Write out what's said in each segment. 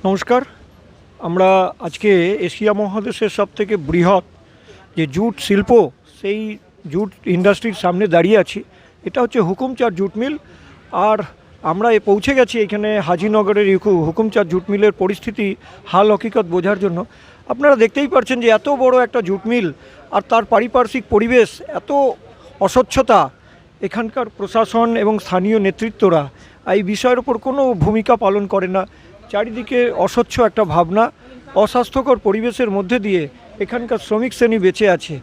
নমস্কার। আমরা আজকে এশিয়া মহাদেশের সবথেকে বৃহৎ যে জুট শিল্প, সেই জুট ইন্ডাস্ট্রির সামনে দাঁড়িয়ে আছি। এটা হচ্ছে হুকুমচাঁদ জুট মিল। আর আমরা পৌঁছে গেছি এখানে হাজিনগরের হুকুমচাঁদ জুট মিলের পরিস্থিতি, হাল হকিকত বোঝার জন্য। আপনারা দেখতেই পাচ্ছেন যে এত বড় একটা জুট মিল আর তার পারিপার্শ্বিক পরিবেশ, এত অস্বচ্ছতা। এখানকার প্রশাসন এবং স্থানীয় নেতৃত্বরা এই বিষয়ের ওপর কোনো ভূমিকা পালন করে না। চারিদিকে অস্বচ্ছ একটা ভাবনা, অস্বাস্থ্যকর পরিবেশের মধ্যে দিয়ে এখানকার শ্রমিক শ্রেণী বেঁচে আছে।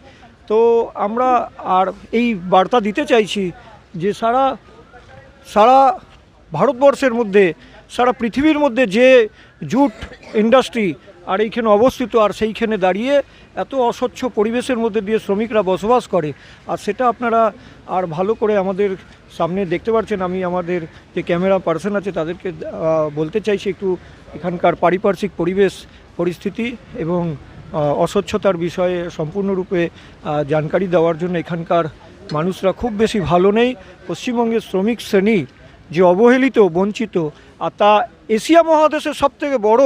তো আমরা আর এই বার্তা দিতে চাইছি যে সারা সারা ভারতবর্ষের মধ্যে, সারা পৃথিবীর মধ্যে যে জুট ইন্ডাস্ট্রি আর এইখানে অবস্থিত, আর সেইখানে দাঁড়িয়ে এত অস্বচ্ছ পরিবেশের মধ্যে দিয়ে শ্রমিকরা বসবাস করে, আর সেটা আপনারা আর ভালো করে আমাদের সামনে দেখতে পাচ্ছেন। আমি আমাদের যে ক্যামেরা পার্সন আছে তাদেরকে বলতে চাইছি একটু এখানকার পারিপার্শ্বিক পরিবেশ পরিস্থিতি এবং অস্বচ্ছতার বিষয়ে সম্পূর্ণরূপে জানকারি দেওয়ার জন্য। এখানকার মানুষরা খুব বেশি ভালো নেই। পশ্চিমবঙ্গের শ্রমিক শ্রেণী যে অবহেলিত, বঞ্চিত, আর তা এশিয়া মহাদেশের সবথেকে বড়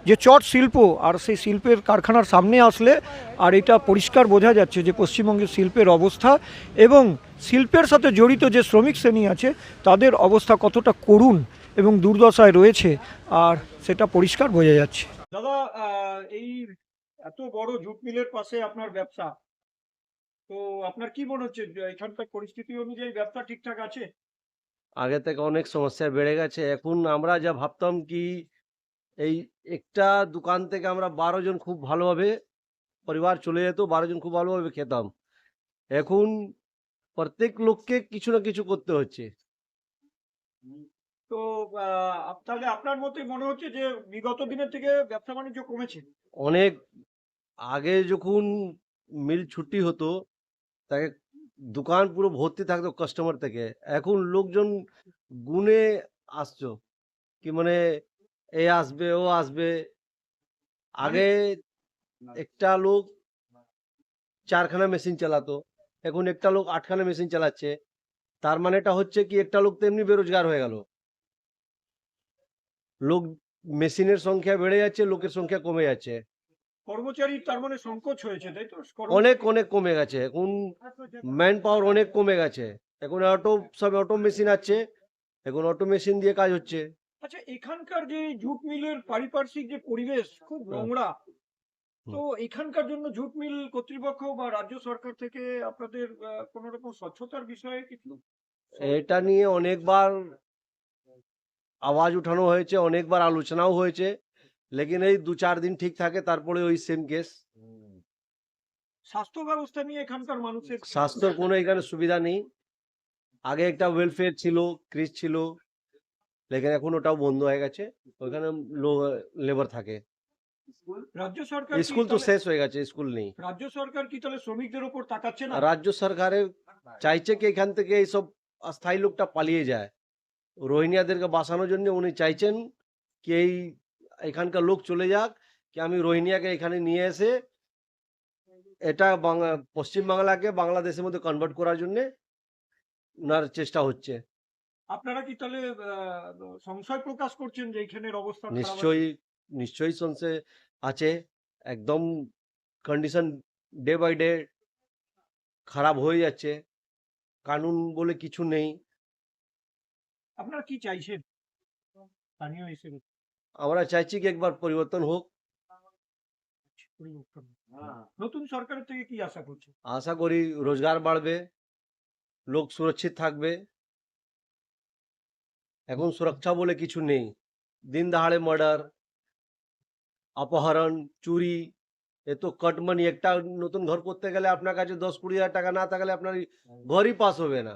যে চট শিল্প, আর সেই শিল্পের কারখানার সামনে আসলে আর এটা পরিষ্কার বোঝা যাচ্ছে যে পশ্চিমবঙ্গের শিল্পের অবস্থা এবং শিল্পের সাথে জড়িত যে শ্রমিক শ্রেণী আছে তাদের অবস্থা কতটা করুণ এবং দুর্দশায় রয়েছে, আর সেটা পরিষ্কার বোঝা যাচ্ছে। দাদা, এই এত বড় জুট মিলের পাশে আপনার ব্যবসা, তো আপনার কি মনে হচ্ছে যে এখানকার পরিস্থিতি অনুযায়ী ব্যবসা ঠিকঠাক আছে? আগে থেকে অনেক সমস্যা বেড়ে গেছে। এখন আমরা যা ভাবতাম কি এই একটা দোকান থেকে আমরা ১২ জন খুব ভালোভাবে পরিবার চলে যেত, ১২ জন খুব ভালোভাবে খেতাম। এখন প্রত্যেক লোককে কিছু না কিছু করতে হচ্ছে। তো তাহলে আপনার মতে মনে হচ্ছে যে বিগত দিনের থেকে ব্যবসা বাণিজ্য কমেছে? অনেক আগে যখন মিল ছুটি হতো, তাকে দোকান পুরো ভর্তি থাকতো কাস্টমার থেকে। এখন লোকজন গুনে আসছো কি মানে এ আসবে, ও আসবে। মানে আগে একটা লোক ৪ খানা মেশিন চালাতো, এখন একটা লোক ৮ খানা মেশিন চালাচ্ছে। তার মানেটা হচ্ছে কি একটা লোক তো এমনি বেরোজগার হয়ে গেল। লোক মেশিনের সংখ্যা বেড়ে যাচ্ছে, লোকের সংখ্যা কমে যাচ্ছে। কর্মচারী তার মানে সংকোচ হয়েছে, তাই তো? অনেক, অনেক কমে গেছে। এখন ম্যান পাওয়ার অনেক কমে গেছে। এখন সব অটো মেশিন আছে। এখন অটো মেশিন দিয়ে কাজ হচ্ছে। আচ্ছা, এখানকার যে জুট মিলের পারিপার্শ্বিক যে পরিবেশ খুব হ্যাঁ, নোংরা। হুম। তো এখানকার জন্য জুট মিল কর্তৃপক্ষ বা রাজ্য সরকার থেকে আপনাদের কোনো রকম স্বচ্ছতার বিষয়ে কিছু এটা নিয়ে অনেকবার আওয়াজ উঠানো হয়েছে, অনেকবার আলোচনাও হয়েছে। লেকিন এই ২-৪ দিন ঠিক থাকে, তারপরে ওই সেম কেস। স্বাস্থ্য ব্যবস্থা নিয়ে এখানকার মানুষের কি? স্বাস্থ্যর কোনো এখানে সুবিধা নেই। আগে একটা ওয়েলফেয়ার ছিল, ক্রিচ ছিল। লেকিন এখন ওটাও বন্ধ হয়ে গেছে। ওইখানে লো লেবার থাকে। রাজ্য সরকার কি স্কুল তো তাহলে শেষ হয়ে গেছে, স্কুল নেই। রাজ্য সরকার কি তাহলে শ্রমিকদের উপর তাকাচ্ছে না? রাজ্য সরকারের চাইছে কি এখান থেকে এইসব অস্থায়ী লোকটা পালিয়ে যায়। রোহিঙ্গাদেরকে বাঁচানোর জন্য উনি চাইছেন কি এখানকার লোক চলে যাক, কি আমি রোহিঙ্গাকে এখানে নিয়ে এসে এটা পশ্চিম বাংলাকে বাংলাদেশের মধ্যে কনভার্ট করার জন্য উনার চেষ্টা হচ্ছে। আপনারা কি তাহলে সংশয় প্রকাশ করছেন যে এখানের অবস্থা খারাপ আছে? নিশ্চয়ই, নিশ্চয়ই সংশয় আছে। একদম কন্ডিশন ডে বাই ডে খারাপ হয়ে যাচ্ছে। কানুন বলে কিছু নেই। আপনারা কি চাইছেন স্থানীয় হিসেবে? আমরা চাইছি কি একবার পরিবর্তন হোক। পরিবর্তন। নতুন সরকারের থেকে কি আশা করছেন? আশা করি রোজগার বাড়বে, লোক সুরক্ষিত থাকবে। এখন সুরক্ষা বলে কিছু নেই। দিন দহাড়ে মার্ডার, অপহরণ, চুরি, এ তো কট মানি। একটা নতুন ঘর করতে গেলে আপনার কাছে ১০-২০ হাজার টাকা না থাকলে আপনার ঘরই পাস হবে না।